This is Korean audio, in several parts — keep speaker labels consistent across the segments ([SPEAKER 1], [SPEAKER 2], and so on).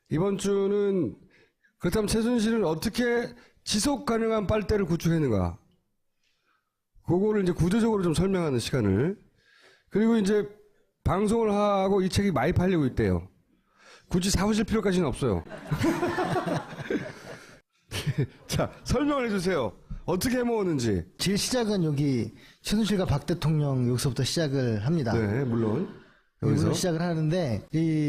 [SPEAKER 1] 이번 주는 그렇다면 최순실은 어떻게 지속 가능한 빨대를 구축했는가? 그거를 이제 구조적으로 좀 설명하는 시간을. 그리고 이제 방송을 하고 이 책이 많이 팔리고 있대요. 굳이 사오실 필요까지는 없어요. 자, 설명을 해주세요. 어떻게 해먹었는지.
[SPEAKER 2] 제일 시작은 여기 최순실과 박 대통령 여기서부터 시작을 합니다.
[SPEAKER 1] 네, 물론.
[SPEAKER 2] 여기서 시작을 하는데,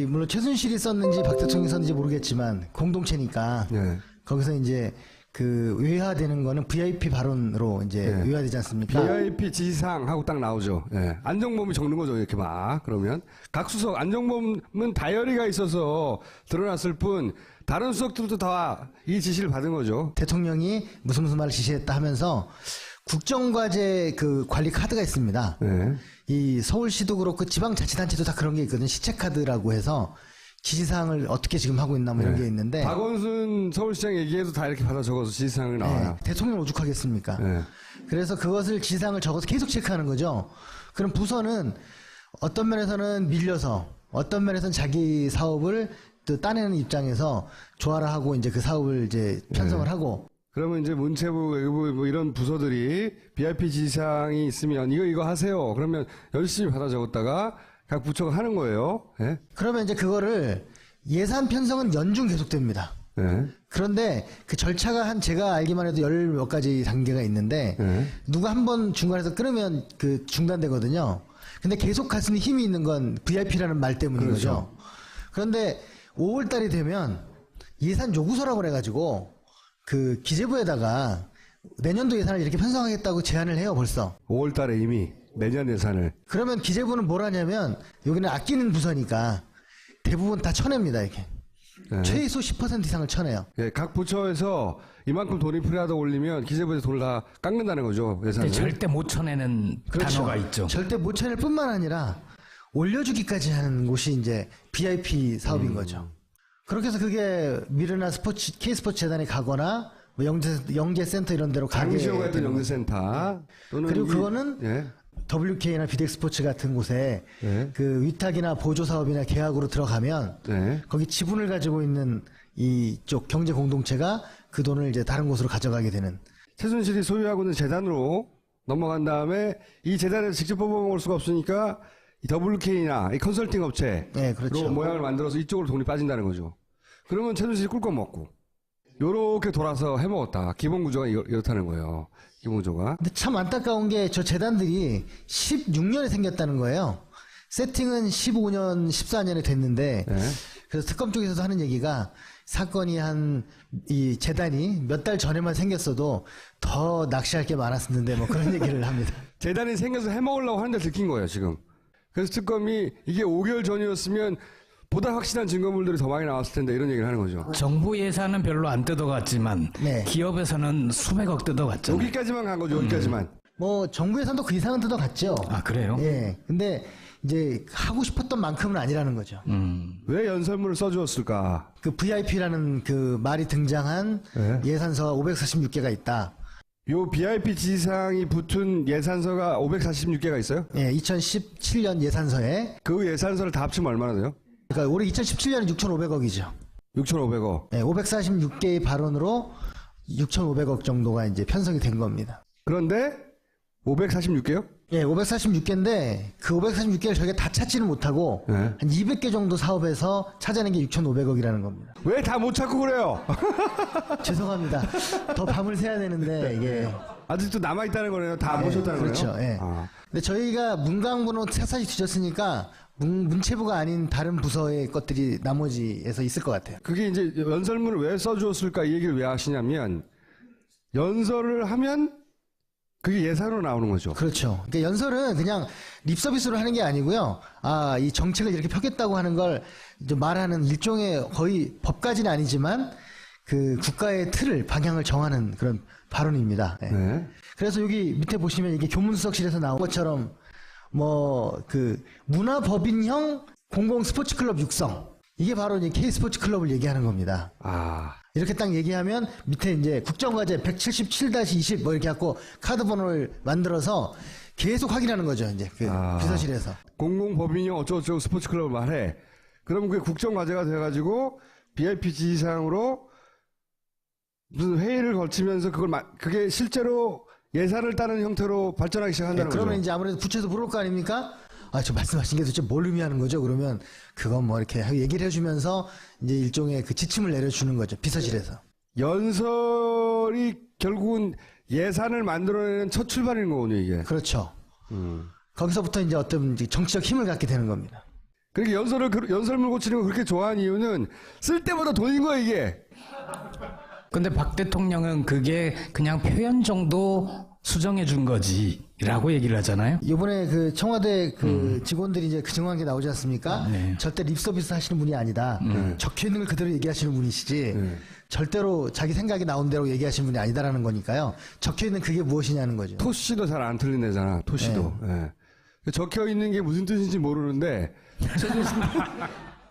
[SPEAKER 2] 물론 최순실이 썼는지 박 대통령이 썼는지 모르겠지만, 공동체니까,
[SPEAKER 1] 네.
[SPEAKER 2] 거기서 이제, 외화되는 거는 VIP 발언으로 이제
[SPEAKER 1] 네.
[SPEAKER 2] 외화되지 않습니까?
[SPEAKER 1] VIP 지시사항 하고 딱 나오죠. 예. 안정범이 적는 거죠, 이렇게 막. 그러면. 각 수석, 안정범은 다이어리가 있어서 드러났을 뿐, 다른 수석들도 다 이 지시를 받은 거죠.
[SPEAKER 2] 대통령이 무슨 말을 지시했다 하면서, 국정과제 관리 카드가 있습니다.
[SPEAKER 1] 네.
[SPEAKER 2] 이 서울시도 그렇고 지방자치단체도 다 그런 게 있거든요. 시책카드라고 해서 지시사항을 어떻게 지금 하고 있나 뭐 이런 게 있는데.
[SPEAKER 1] 박원순 서울시장 얘기에도 다 이렇게 받아 적어서 지시사항이 나와요.
[SPEAKER 2] 대통령 오죽하겠습니까?
[SPEAKER 1] 네.
[SPEAKER 2] 그래서 그것을 지시사항을 적어서 계속 체크하는 거죠. 그럼 부서는 어떤 면에서는 밀려서 어떤 면에서는 자기 사업을 또 따내는 입장에서 조화를 하고 이제 그 사업을 이제 편성을 하고.
[SPEAKER 1] 그러면 이제 문체부, 외교부 뭐 이런 부서들이 VIP 지시사항이 있으면 이거 하세요. 그러면 열심히 받아 적었다가 각 부처가 하는 거예요. 예?
[SPEAKER 2] 그러면 이제 그거를 예산 편성은 연중 계속됩니다.
[SPEAKER 1] 예.
[SPEAKER 2] 그런데 그 절차가 제가 알기만 해도 열 몇 가지 단계가 있는데 누가 한 번 중간에서 끊으면 중단되거든요. 근데 계속 갈 수 있는 힘이 있는 건 VIP라는 말 때문인
[SPEAKER 1] 그렇죠.
[SPEAKER 2] 거죠. 그런데 5월 달이 되면 예산 요구서라고 그래가지고 기재부에다가 내년도 예산을 이렇게 편성하겠다고 제안을 해요, 벌써.
[SPEAKER 1] 5월 달에 이미 내년 예산을.
[SPEAKER 2] 그러면 기재부는 뭘 하냐면 여기는 아끼는 부서니까 대부분 다 쳐냅니다, 이렇게.
[SPEAKER 1] 예.
[SPEAKER 2] 최소 10% 이상을 쳐내요.
[SPEAKER 1] 예, 각 부처에서 이만큼 돈이 필요하다 올리면 기재부에서 돈을 다 깎는다는 거죠, 예산을.
[SPEAKER 3] 근데 절대 못 쳐내는 단어가 있죠.
[SPEAKER 2] 절대 못 쳐낼 뿐만 아니라 올려주기까지 하는 곳이 이제 VIP 사업인 거죠. 그렇게 해서 그게 미르나 K스포츠 재단에 가거나 뭐 영재센터 이런 데로 가게
[SPEAKER 1] 당시호가 했던
[SPEAKER 2] 되는 거죠.
[SPEAKER 1] 영재센터. 또는
[SPEAKER 2] 그리고 그거는
[SPEAKER 1] 예.
[SPEAKER 2] WK나 비덱스포츠 같은 곳에
[SPEAKER 1] 네.
[SPEAKER 2] 위탁이나 보조 사업이나 계약으로 들어가면
[SPEAKER 1] 네.
[SPEAKER 2] 거기 지분을 가지고 있는 이쪽 경제 공동체가 그 돈을 이제 다른 곳으로 가져가게 되는.
[SPEAKER 1] 최순실이 소유하고 있는 재단으로 넘어간 다음에 이 재단에서 직접 뽑아먹을 수가 없으니까 이 WK나 이 컨설팅 업체로
[SPEAKER 2] 네, 그렇죠.
[SPEAKER 1] 모양을 만들어서 이쪽으로 돈이 빠진다는 거죠. 그러면 최순실이 꿀꺽 먹고 요렇게 돌아서 해먹었다. 기본 구조가 이렇다는 거예요. 기본 구조가.
[SPEAKER 2] 근데 참 안타까운 게 저 재단들이 16년에 생겼다는 거예요. 세팅은 15년, 14년에 됐는데
[SPEAKER 1] 네.
[SPEAKER 2] 그래서 특검 쪽에서도 하는 얘기가 사건이 이 재단이 몇 달 전에만 생겼어도 더 낚시할 게 많았었는데 뭐 그런 얘기를 합니다.
[SPEAKER 1] 재단이 생겨서 해먹으려고 하는데 들킨 거예요, 지금. 그래서 특검이 이게 5개월 전이었으면 보다 확실한 증거물들이 더 많이 나왔을 텐데 이런 얘기를 하는 거죠.
[SPEAKER 3] 정부 예산은 별로 안 뜯어갔지만
[SPEAKER 2] 네.
[SPEAKER 3] 기업에서는 수백억 뜯어갔잖아요.
[SPEAKER 1] 여기까지만 간 거죠, 여기까지만.
[SPEAKER 2] 뭐 정부 예산도 그 이상은 뜯어갔죠.
[SPEAKER 3] 아, 그래요?
[SPEAKER 2] 예. 근데 이제 하고 싶었던 만큼은 아니라는 거죠.
[SPEAKER 1] 왜 연설문을 써주었을까?
[SPEAKER 2] VIP라는 말이 등장한
[SPEAKER 1] 네.
[SPEAKER 2] 예산서가 546개가 있다.
[SPEAKER 1] 요 BIP 지시사항이 붙은 예산서가 546개가 있어요?
[SPEAKER 2] 예, 2017년 예산서에
[SPEAKER 1] 그 예산서를 다 합치면 얼마나 돼요?
[SPEAKER 2] 그러니까 올해 2017년은 6,500억이죠.
[SPEAKER 1] 6,500억.
[SPEAKER 2] 예, 546개의 발언으로 6,500억 정도가 이제 편성이 된 겁니다.
[SPEAKER 1] 그런데 546개요?
[SPEAKER 2] 예, 546개인데 그 546개를 저희가 다 찾지는 못하고
[SPEAKER 1] 네.
[SPEAKER 2] 한 200개 정도 사업에서 찾아낸 게 6,500억이라는 겁니다.
[SPEAKER 1] 왜 다 못 찾고 그래요?
[SPEAKER 2] 죄송합니다. 더 밤을 새야 되는데 이게
[SPEAKER 1] 아직도 남아있다는 거네요. 다 안 보셨다는
[SPEAKER 2] 그렇죠.
[SPEAKER 1] 거예요?
[SPEAKER 2] 예.
[SPEAKER 1] 아.
[SPEAKER 2] 근데 저희가 문광부는 샅샅이 뒤졌으니까 문체부가 아닌 다른 부서의 것들이 나머지에서 있을 것 같아요.
[SPEAKER 1] 그게 이제 연설문을 왜 써주었을까 이 얘기를 왜 하시냐면 연설을 하면 그게 예산으로 나오는 거죠.
[SPEAKER 2] 그렇죠. 그러니까 연설은 그냥 립서비스로 하는 게 아니고요. 이 정책을 이렇게 펴겠다고 하는 걸 이제 말하는 일종의 거의 법까지는 아니지만 국가의 틀을, 방향을 정하는 그런 발언입니다. 예.
[SPEAKER 1] 네.
[SPEAKER 2] 그래서 여기 밑에 보시면 이게 교문수석실에서 나온 것처럼 문화법인형 공공 스포츠클럽 육성. 이게 바로 이제 K스포츠 클럽을 얘기하는 겁니다.
[SPEAKER 1] 아.
[SPEAKER 2] 이렇게 딱 얘기하면 밑에 이제 국정과제 177-20 뭐 이렇게 갖고 카드 번호를 만들어서 계속 확인하는 거죠. 이제 비서실에서.
[SPEAKER 1] 공공법인형 어쩌고저쩌고 스포츠클럽을 말해. 그러면 그게 국정과제가 돼가지고 VIP 지지상으로 무슨 회의를 거치면서 그게 실제로 예산을 따는 형태로 발전하기 시작한다는
[SPEAKER 2] 그러면
[SPEAKER 1] 거죠.
[SPEAKER 2] 이제 아무래도 부처에서 물어볼 거 아닙니까? 아, 저 말씀하신 게 도대체 뭘 의미하는 거죠? 그러면 그건 뭐 이렇게 얘기를 해주면서 이제 일종의 그 지침을 내려주는 거죠. 비서실에서.
[SPEAKER 1] 연설이 결국은 예산을 만들어내는 첫 출발인 거군요, 이게.
[SPEAKER 2] 그렇죠. 거기서부터 이제 어떤 이제 정치적 힘을 갖게 되는 겁니다.
[SPEAKER 1] 그러니까 연설문 고치는 거 그렇게 좋아하는 이유는 쓸 때보다 돈인 거야, 이게.
[SPEAKER 3] 근데 박 대통령은 그게 그냥 표현 정도 수정해 준 거지라고 얘기를 하잖아요.
[SPEAKER 2] 이번에 그 청와대 그 직원들이 이제 그 증언한 게 나오지 않습니까?
[SPEAKER 3] 네.
[SPEAKER 2] 절대 립서비스 하시는 분이 아니다. 적혀 있는 걸 그대로 얘기하시는 분이시지. 절대로 자기 생각이 나온 대로 얘기하시는 분이 아니다라는 거니까요. 적혀 있는 그게 무엇이냐는 거죠.
[SPEAKER 1] 토씨도 잘 안 틀린 애잖아, 토씨도. 예. 적혀 있는 게 무슨 뜻인지 모르는데,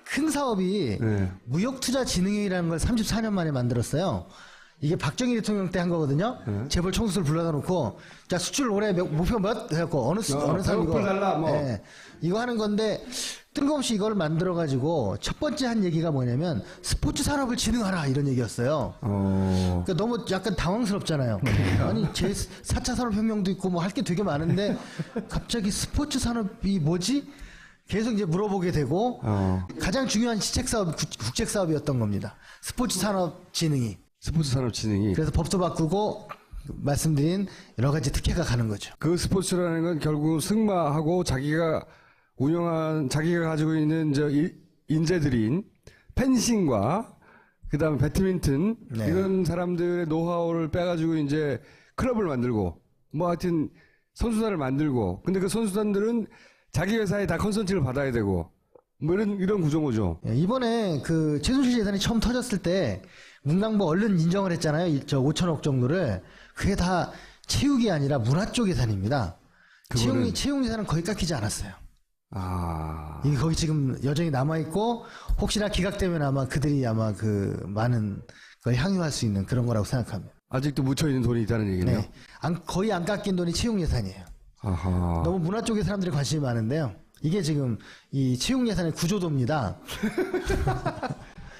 [SPEAKER 2] 큰 사업이
[SPEAKER 1] 네.
[SPEAKER 2] 무역투자진흥회의라는 걸 34년 만에 만들었어요. 이게 박정희 대통령 때 한 거거든요. 재벌 총수를 불러다 놓고 자 수출 올해 목표 몇 해갖고 어느 사람
[SPEAKER 1] 배고플 달라, 뭐.
[SPEAKER 2] 예, 이거 하는 건데 뜬금없이 이걸 만들어 가지고 첫 번째 한 얘기가 뭐냐면 스포츠 산업을 진흥하라 이런 얘기였어요. 그러니까 너무 약간 당황스럽잖아요. 아니 제 4차 산업혁명도 있고 뭐 할 게 되게 많은데 갑자기 스포츠 산업이 뭐지? 계속 이제 물어보게 되고 가장 중요한 시책 사업, 국책 사업이었던 겁니다. 스포츠 산업 진흥이.
[SPEAKER 1] 스포츠 산업 진흥이.
[SPEAKER 2] 그래서 법도 바꾸고 말씀드린 여러 가지 특혜가 가는 거죠.
[SPEAKER 1] 그 스포츠라는 건 결국 승마하고 자기가 가지고 있는 인재들인 펜싱과 그다음에 배드민턴
[SPEAKER 2] 네.
[SPEAKER 1] 이런 사람들의 노하우를 빼가지고 이제 클럽을 만들고 뭐 하여튼 선수단을 만들고 근데 그 선수단들은 자기 회사에 다 컨설팅을 받아야 되고 뭐 이런 구조인 거죠.
[SPEAKER 2] 예, 이번에 그 최순실 재산이 처음 터졌을 때 문광부 얼른 인정을 했잖아요. 저 5천억 정도를. 그게 다 체육이 아니라 문화 쪽 예산입니다. 체육 예산은 거의 깎이지 않았어요. 이게 거기 지금 여전히 남아있고 혹시나 기각되면 아마 그들이 아마 그 많은 걸 향유할 수 있는 그런 거라고 생각합니다.
[SPEAKER 1] 아직도 묻혀있는 돈이 있다는 얘기네요.
[SPEAKER 2] 네. 거의 안 깎인 돈이 체육 예산이에요.
[SPEAKER 1] 아하.
[SPEAKER 2] 너무 문화 쪽에 사람들이 관심이 많은데요. 이게 지금 이 체육 예산의 구조도입니다.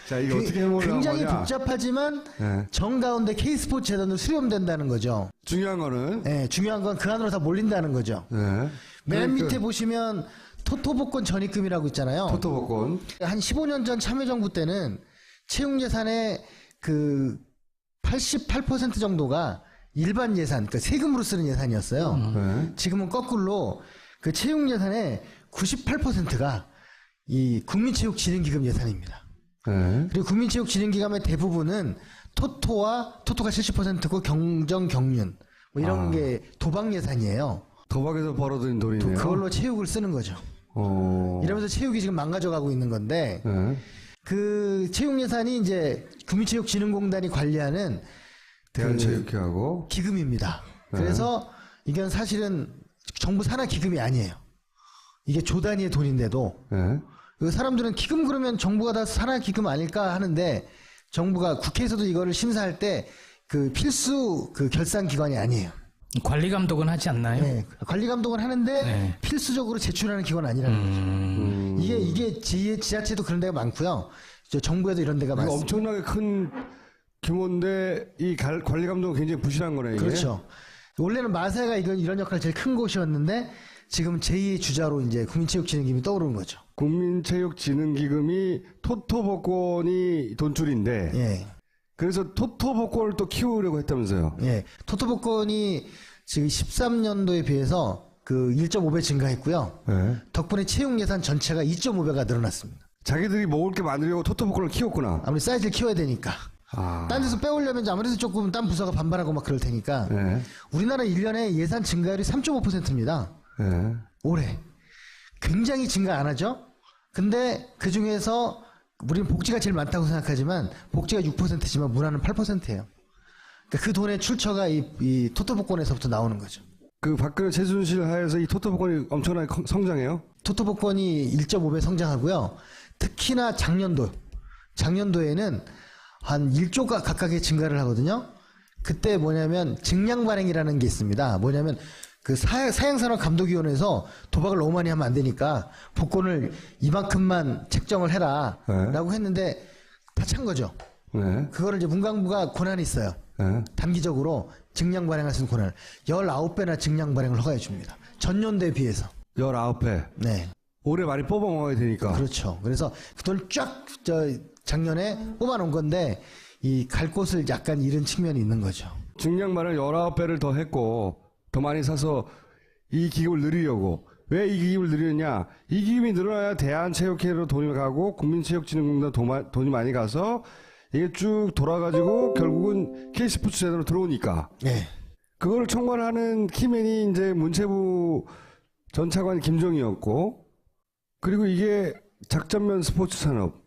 [SPEAKER 1] 자, 이게 어떻게 해보려고
[SPEAKER 2] 굉장히
[SPEAKER 1] 하냐.
[SPEAKER 2] 복잡하지만
[SPEAKER 1] 네.
[SPEAKER 2] 정 가운데 K스포츠 재단으로 수렴된다는 거죠.
[SPEAKER 1] 중요한 거는
[SPEAKER 2] 네, 중요한 건 그 안으로 다 몰린다는 거죠.
[SPEAKER 1] 네.
[SPEAKER 2] 맨
[SPEAKER 1] 그러니까
[SPEAKER 2] 밑에 보시면 토토복권 전입금이라고 있잖아요.
[SPEAKER 1] 토토복권.
[SPEAKER 2] 한 15년 전 참여정부 때는 체육 예산의 그 88% 정도가 일반 예산, 그러니까 세금으로 쓰는 예산이었어요.
[SPEAKER 1] 네.
[SPEAKER 2] 지금은 거꾸로 그 체육 예산의 98%가 이 국민체육진흥기금 예산입니다.
[SPEAKER 1] 네.
[SPEAKER 2] 그리고 국민체육진흥기금의 대부분은 토토가 70%고 경정 경륜 뭐 이런 게 도박 예산이에요.
[SPEAKER 1] 도박에서 벌어들인 돈이네요.
[SPEAKER 2] 그걸로 체육을 쓰는 거죠. 이러면서 체육이 지금 망가져가고 있는 건데
[SPEAKER 1] 네.
[SPEAKER 2] 그 체육 예산이 이제 국민체육진흥공단이 관리하는
[SPEAKER 1] 대한체육회하고
[SPEAKER 2] 기금입니다. 그래서 이건 사실은 정부 산하 기금이 아니에요. 이게 조 단위의 돈인데도
[SPEAKER 1] 네.
[SPEAKER 2] 그 사람들은 기금 그러면 정부가 다 산하 기금 아닐까 하는데 정부가 국회에서도 이거를 심사할 때 그 필수 그 결산 기관이 아니에요.
[SPEAKER 3] 관리 감독은 하지 않나요?
[SPEAKER 2] 네, 관리 감독은 하는데
[SPEAKER 3] 네.
[SPEAKER 2] 필수적으로 제출하는 기관 아니라는 거죠. 이게 지자체도 그런 데가 많고요. 저 정부에도 이런 데가
[SPEAKER 1] 이거
[SPEAKER 2] 많습니다.
[SPEAKER 1] 엄청나게 큰 규모인데 이 관리 감독은 굉장히 부실한 거네. 이게.
[SPEAKER 2] 그렇죠. 원래는 마사가 이런 역할 제일 큰 곳이었는데 지금 제2의 주자로 이제 국민체육진흥기금이 떠오르는 거죠.
[SPEAKER 1] 국민체육진흥기금이 토토복권이 돈줄인데
[SPEAKER 2] 예.
[SPEAKER 1] 그래서 토토복권을 또 키우려고 했다면서요.
[SPEAKER 2] 예. 토토복권이 지금 13년도에 비해서 그 1.5배 증가했고요.
[SPEAKER 1] 네.
[SPEAKER 2] 덕분에 체육 예산 전체가 2.5배가 늘어났습니다.
[SPEAKER 1] 자기들이 먹을 게 많으려고 토토복권을 키웠구나.
[SPEAKER 2] 아무리 사이즈를 키워야 되니까. 딴 데서 빼오려면 이제 아무래도 조금 딴 부서가 반발하고 막 그럴 테니까.
[SPEAKER 1] 네.
[SPEAKER 2] 우리나라 1년에 예산 증가율이 3.5%입니다.
[SPEAKER 1] 네.
[SPEAKER 2] 올해. 굉장히 증가 안 하죠? 근데 그 중에서 우리는 복지가 제일 많다고 생각하지만 복지가 6%지만 문화는 8%예요. 그러니까 그 돈의 출처가 이 토토복권에서부터 나오는 거죠.
[SPEAKER 1] 그 박근혜 최순실 하에서 이 토토복권이 엄청나게 성장해요.
[SPEAKER 2] 토토복권이 1.5배 성장하고요. 특히나 작년도에는 한 1조가 각각의 증가를 하거든요. 그때 뭐냐면 증량 발행이라는 게 있습니다. 뭐냐면 그 사양산업감독위원회에서 도박을 너무 많이 하면 안 되니까 복권을 이만큼만 책정을 해라
[SPEAKER 1] 네.
[SPEAKER 2] 라고 했는데 다 찬 거죠.
[SPEAKER 1] 네.
[SPEAKER 2] 그거를 이제 문광부가 권한이 있어요.
[SPEAKER 1] 네.
[SPEAKER 2] 단기적으로 증량 발행할 수 있는 권한을 19배나 증량 발행을 허가해 줍니다. 전년도에 비해서.
[SPEAKER 1] 19회.
[SPEAKER 2] 네.
[SPEAKER 1] 올해 많이 뽑아 먹어야 되니까.
[SPEAKER 2] 그렇죠. 그래서 그 돈을 쫙 작년에 뽑아놓은 건데 이 갈 곳을 약간 잃은 측면이 있는 거죠.
[SPEAKER 1] 증량만을 19배를 더 했고 더 많이 사서 이 기금을 늘리려고. 왜 이 기금을 늘리느냐? 이 기금이 늘어나야 대한체육회로 돈이 가고 국민체육진흥공단 돈이 많이 가서 이게 쭉 돌아가지고 결국은 K스포츠 재단으로 들어오니까.
[SPEAKER 2] 네.
[SPEAKER 1] 그거를 총괄하는 키맨이 이제 문체부 전 차관 김정희였고, 그리고 이게 작전면 스포츠 산업.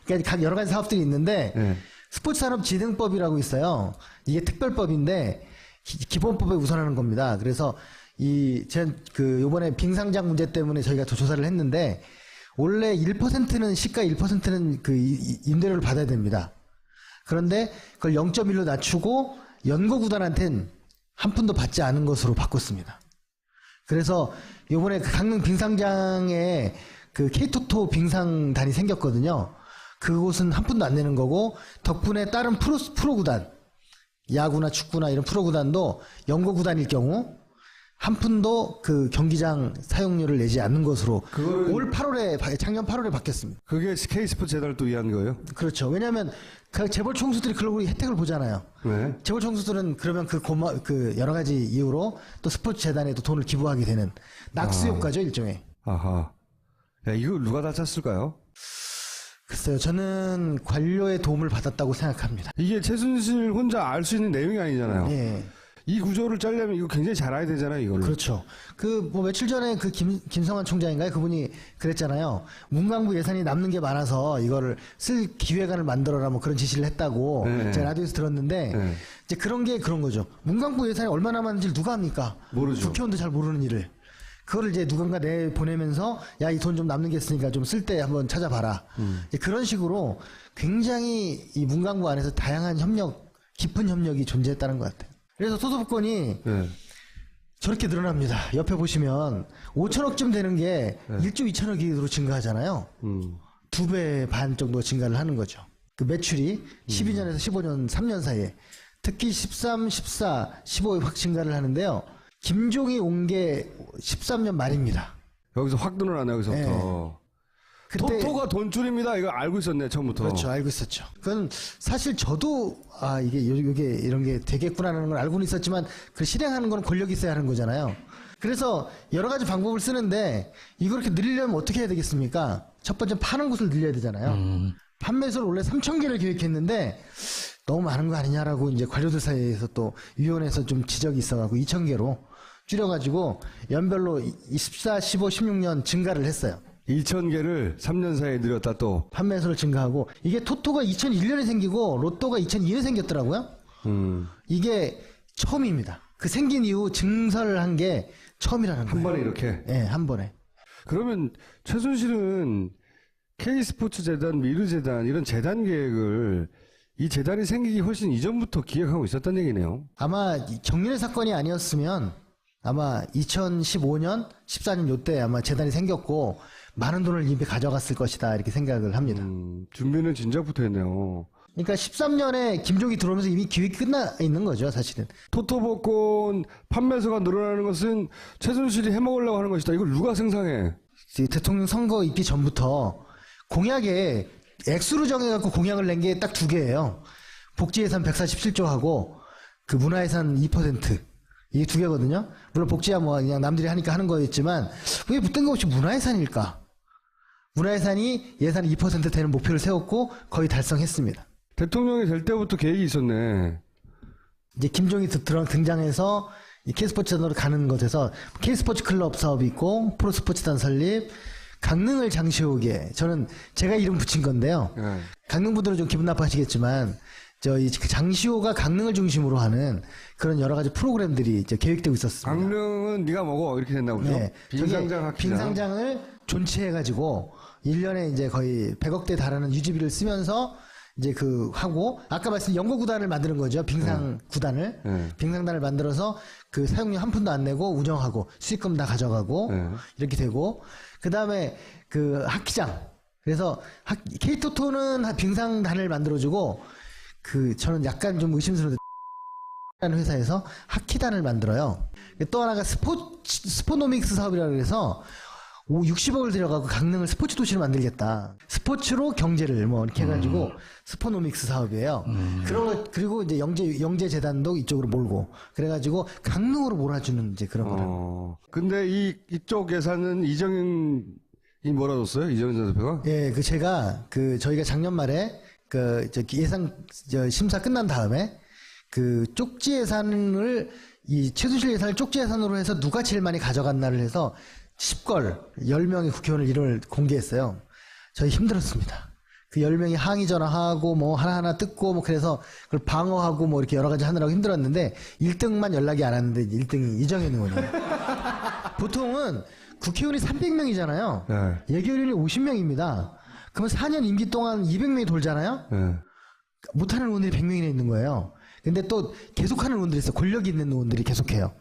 [SPEAKER 2] 그러니까 각 여러 가지 사업들이 있는데
[SPEAKER 1] 네.
[SPEAKER 2] 스포츠산업진흥법이라고 있어요. 이게 특별법인데 기본법에 우선하는 겁니다. 그래서 요번에 빙상장 문제 때문에 저희가 조사를 했는데 원래 1%는 시가 1%는 그 임대료를 받아야 됩니다. 그런데 그걸 0.1로 낮추고 연고구단한테는 한 푼도 받지 않은 것으로 바꿨습니다. 그래서 요번에 그 강릉 빙상장에 그 K토토 빙상단이 생겼거든요. 그곳은 한 푼도 안 내는 거고 덕분에 다른 프로구단 야구나 축구나 이런 프로구단도 연고구단일 경우 한 푼도 그 경기장 사용료를 내지 않는 것으로 작년 8월에 바뀌었습니다.
[SPEAKER 1] 그게 K스포츠 재단을 또 위한 거예요?
[SPEAKER 2] 그렇죠. 왜냐하면 그 재벌 총수들이 그런 혜택을 보잖아요.
[SPEAKER 1] 네.
[SPEAKER 2] 재벌 총수들은 그러면 그 여러 가지 이유로 또 스포츠 재단에도 돈을 기부하게 되는 낙수 효과죠, 일종의.
[SPEAKER 1] 아하. 야, 이거 누가 다 짰을까요?
[SPEAKER 2] 글쎄요, 저는 관료의 도움을 받았다고 생각합니다.
[SPEAKER 1] 이게 최순실 혼자 알 수 있는 내용이 아니잖아요.
[SPEAKER 2] 예.
[SPEAKER 1] 이 구조를 짜려면 이거 굉장히 잘 알아야 되잖아요, 이걸로.
[SPEAKER 2] 그렇죠. 며칠 전에 그 김성환 총장인가요? 그분이 그랬잖아요. 문광부 예산이 남는 게 많아서 이거를 쓸 기획안을 만들어라 뭐 그런 지시를 했다고
[SPEAKER 1] 네.
[SPEAKER 2] 제가 라디오에서 들었는데
[SPEAKER 1] 네.
[SPEAKER 2] 이제 그런 거죠. 문광부 예산이 얼마나 남았는지 누가 합니까?
[SPEAKER 1] 모르죠.
[SPEAKER 2] 국회의원도 잘 모르는 일을. 그거를 이제 누군가 보내면서 야, 이 돈 좀 남는 게 있으니까 좀 쓸 때 한번 찾아봐라. 이제 그런 식으로 굉장히 이 문광부 안에서 다양한 깊은 협력이 존재했다는 것 같아요. 그래서 소속권이
[SPEAKER 1] 네.
[SPEAKER 2] 저렇게 늘어납니다. 옆에 보시면 5천억쯤 되는 게 1조 2천억으로 증가하잖아요. 2배 반 정도 증가를 하는 거죠. 그 매출이 12년에서 15년 3년 사이에 특히 13, 14, 15에 확 증가를 하는데요. 김종이 온 게 13년 말입니다.
[SPEAKER 1] 여기서 확 늘어나네, 여기서부터.
[SPEAKER 2] 그때
[SPEAKER 1] 토토가 돈줄입니다. 이거 알고 있었네, 처음부터.
[SPEAKER 2] 그렇죠. 알고 있었죠. 그건 사실 저도 이게 이런 게 되겠구나라는 걸 알고는 있었지만 그 실행하는 건 권력이 있어야 하는 거잖아요. 그래서 여러 가지 방법을 쓰는데 이걸 이렇게 늘리려면 어떻게 해야 되겠습니까? 첫 번째 파는 곳을 늘려야 되잖아요. 판매소를 원래 3,000개를 계획했는데 너무 많은 거 아니냐라고 이제 관료들 사이에서 또 위원회에서 좀 지적이 있어가지고 2,000개로 줄여가지고 연별로 24, 15, 16년 증가를 했어요.
[SPEAKER 1] 2,000개를 3년 사이에 늘렸다 또.
[SPEAKER 2] 판매수를 증가하고 이게 토토가 2001년에 생기고 로또가 2002년에 생겼더라고요. 이게 처음입니다. 그 생긴 이후 증설을 한 게 처음이라는 거예요.
[SPEAKER 1] 한 번에 이렇게.
[SPEAKER 2] 네, 한 번에.
[SPEAKER 1] 그러면 최순실은 K스포츠 재단, 미르재단 이런 재단 계획을 이 재단이 생기기 훨씬 이전부터 기획하고 있었던 얘기네요.
[SPEAKER 2] 아마 정윤회 사건이 아니었으면 아마 2015년, 14년 요때 아마 재단이 생겼고 많은 돈을 이미 가져갔을 것이다 이렇게 생각을 합니다.
[SPEAKER 1] 준비는 진작부터 했네요.
[SPEAKER 2] 그러니까 13년에 김종이 들어오면서 이미 기획이 끝나 있는 거죠, 사실은.
[SPEAKER 1] 토토복권 판매수가 늘어나는 것은 최순실이 해먹으려고 하는 것이다. 이걸 누가 생산해?
[SPEAKER 2] 대통령 선거 있기 전부터 공약에 액수로 정해갖고 공약을 낸 게 딱 두 개예요. 복지예산 147조하고 그 문화예산 2%. 이게 두 개거든요. 물론 복지야 뭐 그냥 남들이 하니까 하는 거였지만 왜 뜬금없이 문화예산일까? 문화예산이 예산 2% 되는 목표를 세웠고 거의 달성했습니다.
[SPEAKER 1] 대통령이 될 때부터 계획이 있었네.
[SPEAKER 2] 이제 김종이 등장해서 이 K스포츠단으로 가는 것에서 K스포츠 클럽 사업이 있고 프로스포츠단 설립, 강릉을 장시호게 저는 제가 이름 붙인 건데요.
[SPEAKER 1] 네.
[SPEAKER 2] 강릉 분들은 좀 기분 나빠하시겠지만 그 장시호가 강릉을 중심으로 하는 그런 여러 가지 프로그램들이 이제 계획되고 있었습니다.
[SPEAKER 1] 강릉은 네가 먹어 이렇게 된다고 그죠?
[SPEAKER 2] 네.
[SPEAKER 1] 빙상장 학기장.
[SPEAKER 2] 빙상장을 존치해가지고 1년에 이제 거의 100억대 달하는 유지비를 쓰면서 이제 하고 아까 말씀 연고구단을 만드는 거죠. 빙상구단을.
[SPEAKER 1] 네.
[SPEAKER 2] 빙상단을 만들어서 그 사용료 한 푼도 안 내고 운영하고 수익금 다 가져가고
[SPEAKER 1] 네.
[SPEAKER 2] 이렇게 되고 그 다음에 그 학기장 그래서 K토토는 빙상단을 만들어주고 저는 약간 좀 의심스러운데 라는 회사에서 하키단을 만들어요. 또 하나가 스포노믹스 사업이라고 해서 60억을 들여가고 강릉을 스포츠 도시로 만들겠다. 스포츠로 경제를 뭐 이렇게 해가지고 스포노믹스 사업이에요. 그리고 이제 영재재단도 이쪽으로 몰고 그래가지고 강릉으로 몰아주는 이제 그런 거를.
[SPEAKER 1] 근데 이쪽 예산은 이정현이 몰아줬어요? 이정현 전 대표가?
[SPEAKER 2] 예, 제가 저희가 작년 말에 예산 심사 끝난 다음에 쪽지 예산을 최순실 예산을 쪽지 예산으로 해서 누가 제일 많이 가져갔나를 해서 10명의 국회의원을 이름을 공개했어요. 저희 힘들었습니다. 10명이 항의 전화하고 뭐 하나하나 뜯고 뭐 그래서 그걸 방어하고 뭐 이렇게 여러 가지 하느라고 힘들었는데 1등만 연락이 안 왔는데 1등이 이정현 의원이에요. 보통은 국회의원이 300명이잖아요.
[SPEAKER 1] 네.
[SPEAKER 2] 예결위원이 50명입니다. 그러면 4년 임기 동안 200명이 돌잖아요.
[SPEAKER 1] 네.
[SPEAKER 2] 못하는 의원들이 100명이나 있는 거예요. 근데 또 계속하는 의원들이 있어요. 권력이 있는 의원들이 계속해요.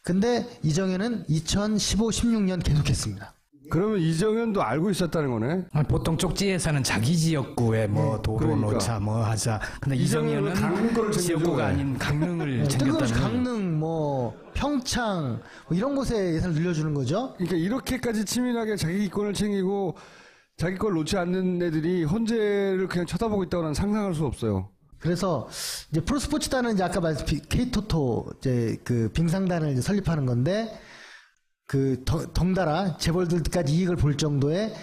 [SPEAKER 2] 근데 이정현은 2015, 16년 계속했습니다.
[SPEAKER 1] 그러면 이정현도 알고 있었다는 거네?
[SPEAKER 3] 보통 쪽지 예산은 자기 지역구에 뭐 도로
[SPEAKER 1] 그러니까.
[SPEAKER 3] 놓자 뭐 하자. 근데
[SPEAKER 1] 이정현은 강릉 거를
[SPEAKER 3] 이정현은 지역구가
[SPEAKER 1] 챙겨줘요.
[SPEAKER 3] 아닌 강릉을
[SPEAKER 2] 뜬금없이
[SPEAKER 3] 챙겼다는 거예요.
[SPEAKER 2] 강릉, 뭐 평창 뭐 이런 곳에 예산을 늘려주는 거죠.
[SPEAKER 1] 그러니까 이렇게까지 치밀하게 자기 기권을 챙기고 자기 걸 놓지 않는 애들이 헌재를 그냥 쳐다보고 있다고 는 상상할 수 없어요.
[SPEAKER 2] 그래서 이제 프로스포츠단은 이제 아까 말씀 K토토 이제 빙상단을 이제 설립하는 건데 덩달아 재벌들까지 이익을 볼 정도의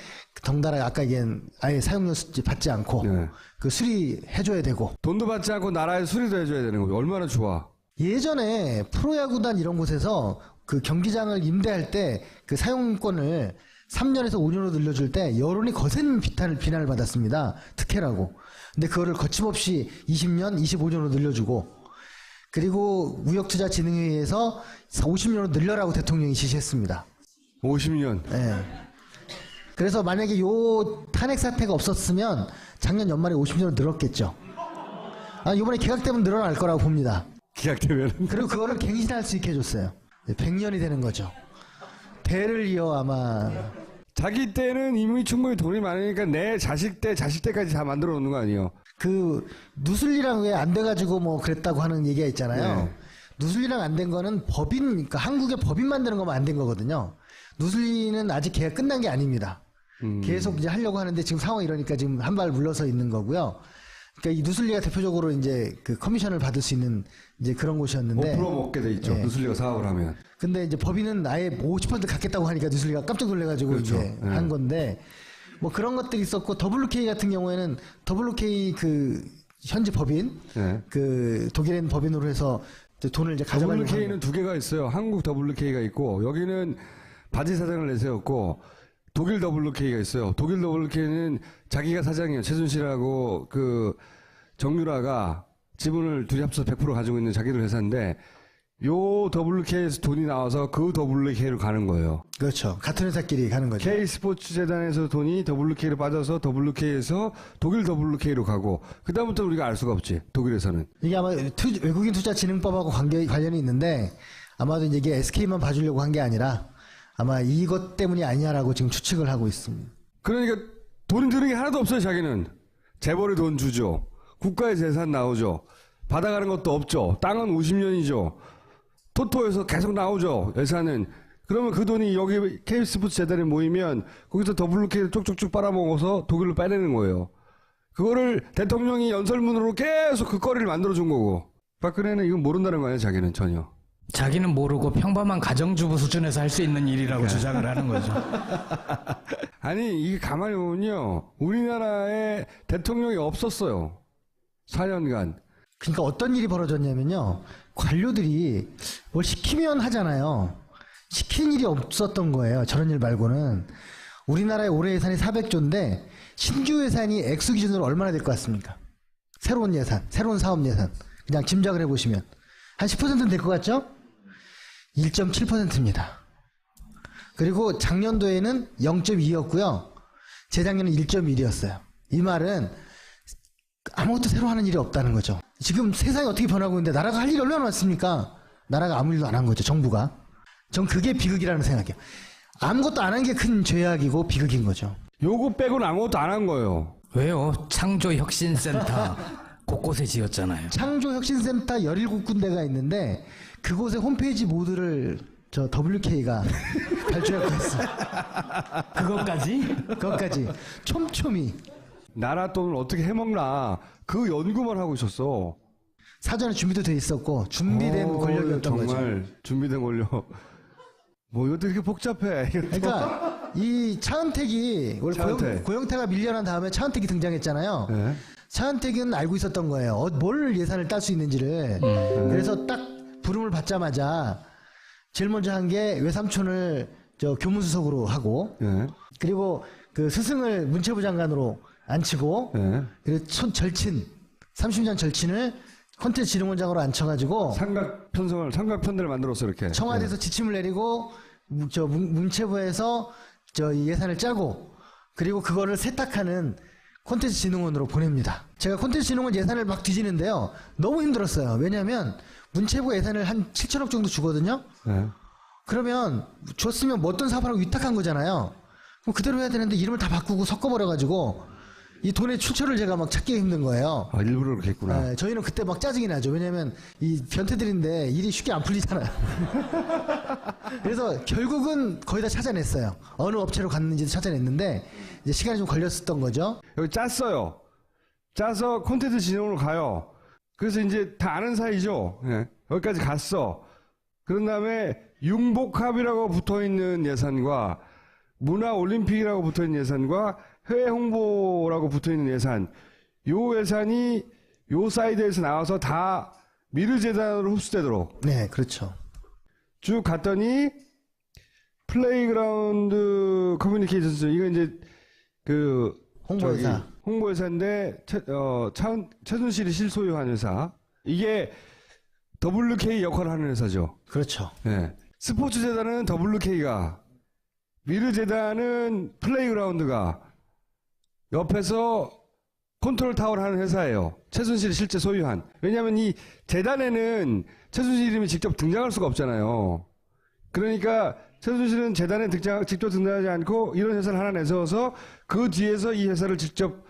[SPEAKER 2] 덩달아 아까 얘기한 아예 사용료 받지 않고
[SPEAKER 1] 네.
[SPEAKER 2] 수리해줘야 되고
[SPEAKER 1] 돈도 받지 않고 나라에 수리도 해줘야 되는 거죠. 얼마나 좋아.
[SPEAKER 2] 예전에 프로야구단 이런 곳에서 경기장을 임대할 때 사용권을 3년에서 5년으로 늘려줄 때 여론이 거센 비난을 받았습니다. 특혜라고. 근데 그거를 거침없이 20년, 25년으로 늘려주고 그리고 무역투자진흥회의에서 50년으로 늘려라고 대통령이 지시했습니다.
[SPEAKER 1] 50년.
[SPEAKER 2] 네. 그래서 만약에 요 탄핵 사태가 없었으면 작년 연말에 50년으로 늘었겠죠. 이번에 개각되면 늘어날 거라고 봅니다.
[SPEAKER 1] 기각되면.
[SPEAKER 2] 그리고 그거를 갱신할 수 있게 해줬어요. 100년이 되는 거죠. 대를 이어 아마
[SPEAKER 1] 자기 때는 이미 충분히 돈이 많으니까 내 자식 때까지 다 만들어 놓는 거 아니에요?
[SPEAKER 2] 누슬리랑 왜 안 돼가지고 뭐 그랬다고 하는 얘기가 있잖아요.
[SPEAKER 1] 네.
[SPEAKER 2] 누슬리랑 안 된 거는 그러니까 한국의 법인 만드는 거만 안 된 거거든요. 누슬리는 아직 계약 끝난 게 아닙니다. 계속 이제 하려고 하는데 지금 상황이 이러니까 지금 한 발 물러서 있는 거고요. 그러니까 이 누슬리가 대표적으로 이제 커미션을 받을 수 있는 이제 그런 곳이었는데
[SPEAKER 1] 5% 먹게 돼 있죠.
[SPEAKER 2] 네.
[SPEAKER 1] 누슬리가 사업을 하면.
[SPEAKER 2] 근데 이제 법인은 아예 50% 갖겠다고 하니까 누슬리가 깜짝 놀래가지고
[SPEAKER 1] 그렇죠.
[SPEAKER 2] 이제
[SPEAKER 1] 네.
[SPEAKER 2] 한 건데 뭐 그런 것들이 있었고 WK 같은 경우에는 WK 현지 법인
[SPEAKER 1] 네.
[SPEAKER 2] 독일인 법인으로 해서 이제 돈을 이제 가져가려고
[SPEAKER 1] WK는 두 개가 있어요. 한국 WK가 있고 여기는 바지 사장을 내세웠고 독일 WK가 있어요. 독일 WK는 자기가 사장이에요. 최순실하고 정유라가 지분을 둘이 합쳐서 100% 가지고 있는 자기들 회사인데 요 WK에서 돈이 나와서 그 WK로 가는 거예요.
[SPEAKER 2] 그렇죠. 같은 회사끼리 가는 거죠.
[SPEAKER 1] K스포츠 재단에서 돈이 WK로 빠져서 WK에서 독일 WK로 가고 그다음부터 우리가 알 수가 없지. 독일에서는.
[SPEAKER 2] 이게 아마 외국인 투자진흥법하고 관련이 있는데 아마도 이제 이게 SK만 봐주려고 한 게 아니라 아마 이것 때문이 아니냐라고 지금 추측을 하고 있습니다.
[SPEAKER 1] 그러니까 돈 드는 게 하나도 없어요. 자기는. 재벌의 돈 주죠. 국가의 재산 나오죠. 받아가는 것도 없죠. 땅은 50년이죠. 토토에서 계속 나오죠. 예산은. 그러면 그 돈이 여기 K스포츠 재단에 모이면 거기서 WK를 쪽쪽쪽 빨아먹어서 독일로 빼내는 거예요. 그거를 대통령이 연설문으로 계속 그 거리를 만들어준 거고. 박근혜는 이건 모른다는 거 아니에요. 자기는 전혀.
[SPEAKER 3] 자기는 모르고 평범한 가정주부 수준에서 할 수 있는 일이라고 주장을 하는 거죠.
[SPEAKER 1] 아니 이게 가만히 보면요. 우리나라에 대통령이 없었어요. 4년간.
[SPEAKER 2] 그러니까 어떤 일이 벌어졌냐면요. 관료들이 뭘 시키면 하잖아요. 시키는 일이 없었던 거예요. 저런 일 말고는. 우리나라의 올해 예산이 400조인데 신규 예산이 액수 기준으로 얼마나 될 것 같습니까? 새로운 예산, 새로운 사업 예산. 그냥 짐작을 해보시면. 한 10%는 될 것 같죠? 1.7%입니다. 그리고 작년도에는 0.2였고요. 재작년은 1.1이었어요. 이 말은 아무것도 새로 하는 일이 없다는 거죠. 지금 세상이 어떻게 변하고 있는데 나라가 할 일이 얼마나 많습니까? 나라가 아무 일도 안 한 거죠. 정부가. 전 그게 비극이라는 생각이에요. 아무것도 안 한 게 큰 죄악이고 비극인 거죠.
[SPEAKER 1] 요거 빼고는 아무것도 안 한 거예요.
[SPEAKER 3] 왜요? 창조혁신센터 곳곳에 지었잖아요.
[SPEAKER 2] 창조혁신센터 17군데가 있는데 그곳의 홈페이지 모드를 저 WK가 발주하고 있어요. 그것까지 촘촘히
[SPEAKER 1] 나라 돈을 어떻게 해먹나 그 연구만 하고 있었어.
[SPEAKER 2] 사전에 준비도 돼 있었고 준비된 권력이었던 거죠.
[SPEAKER 1] 정말 준비된 권력. 뭐 이것도 이렇게 복잡해.
[SPEAKER 2] 그러니까 이 차은택이 원래
[SPEAKER 1] 차은택.
[SPEAKER 2] 고영태가 밀려난 다음에 차은택이 등장했잖아요.
[SPEAKER 1] 네.
[SPEAKER 2] 차은택은 알고 있었던 거예요. 뭘 예산을 딸 수 있는지를. 그래서 딱 부름을 받자마자 제일 먼저 한 게 외삼촌을 저 교문수석으로 하고
[SPEAKER 1] 네.
[SPEAKER 2] 그리고 그 스승을 문체부 장관으로 앉히고
[SPEAKER 1] 네.
[SPEAKER 2] 그리고 절친 30년 절친을 콘텐츠진흥원장으로 앉혀가지고
[SPEAKER 1] 삼각편들을 만들었어 이렇게.
[SPEAKER 2] 청와대에서 지침을 내리고 저 문체부에서 저 예산을 짜고 그리고 그거를 세탁하는 콘텐츠진흥원으로 보냅니다. 제가 콘텐츠진흥원 예산을 막 뒤지는데요. 너무 힘들었어요. 왜냐하면 문체부 예산을 한 7천억 정도 주거든요.
[SPEAKER 1] 네.
[SPEAKER 2] 그러면 줬으면 뭐 어떤 사업하라고 위탁한 거잖아요. 그럼 그대로 해야 되는데 이름을 다 바꾸고 섞어버려가지고 이 돈의 출처를 제가 막 찾기 힘든 거예요.
[SPEAKER 1] 아 일부러 그렇게 했구나.
[SPEAKER 2] 네, 저희는 그때 막 짜증이 나죠. 왜냐면 이 변태들인데 일이 쉽게 안 풀리잖아요. 그래서 결국은 거의 다 찾아냈어요. 어느 업체로 갔는지도 찾아냈는데 이제 시간이 좀 걸렸었던 거죠.
[SPEAKER 1] 여기 짰어요. 짜서 콘텐츠 진흥으로 가요. 그래서 이제 다 아는 사이죠. 예. 여기까지 갔어. 그런 다음에 융복합이라고 붙어있는 예산과 문화올림픽이라고 붙어있는 예산과 해외 홍보라고 붙어있는 예산, 요 예산이 요 사이드에서 나와서 다 미르재단으로 흡수되도록
[SPEAKER 2] 네, 그렇죠.
[SPEAKER 1] 쭉 갔더니 플레이그라운드 커뮤니케이션스 이거 이제 그
[SPEAKER 2] 홍보회사.
[SPEAKER 1] 저기 홍보회사인데 최순실이 실소유한 회사 이게 WK 역할을 하는 회사죠.
[SPEAKER 2] 그렇죠.
[SPEAKER 1] 네. 스포츠 재단은 WK가 미르 재단은 플레이그라운드가 옆에서 컨트롤 타워를 하는 회사예요. 최순실이 실제 소유한. 왜냐하면 이 재단에는 최순실 이름이 직접 등장할 수가 없잖아요. 그러니까 최순실은 재단에 직접 등장하지 않고 이런 회사를 하나 내세워서 그 뒤에서 이 회사를 직접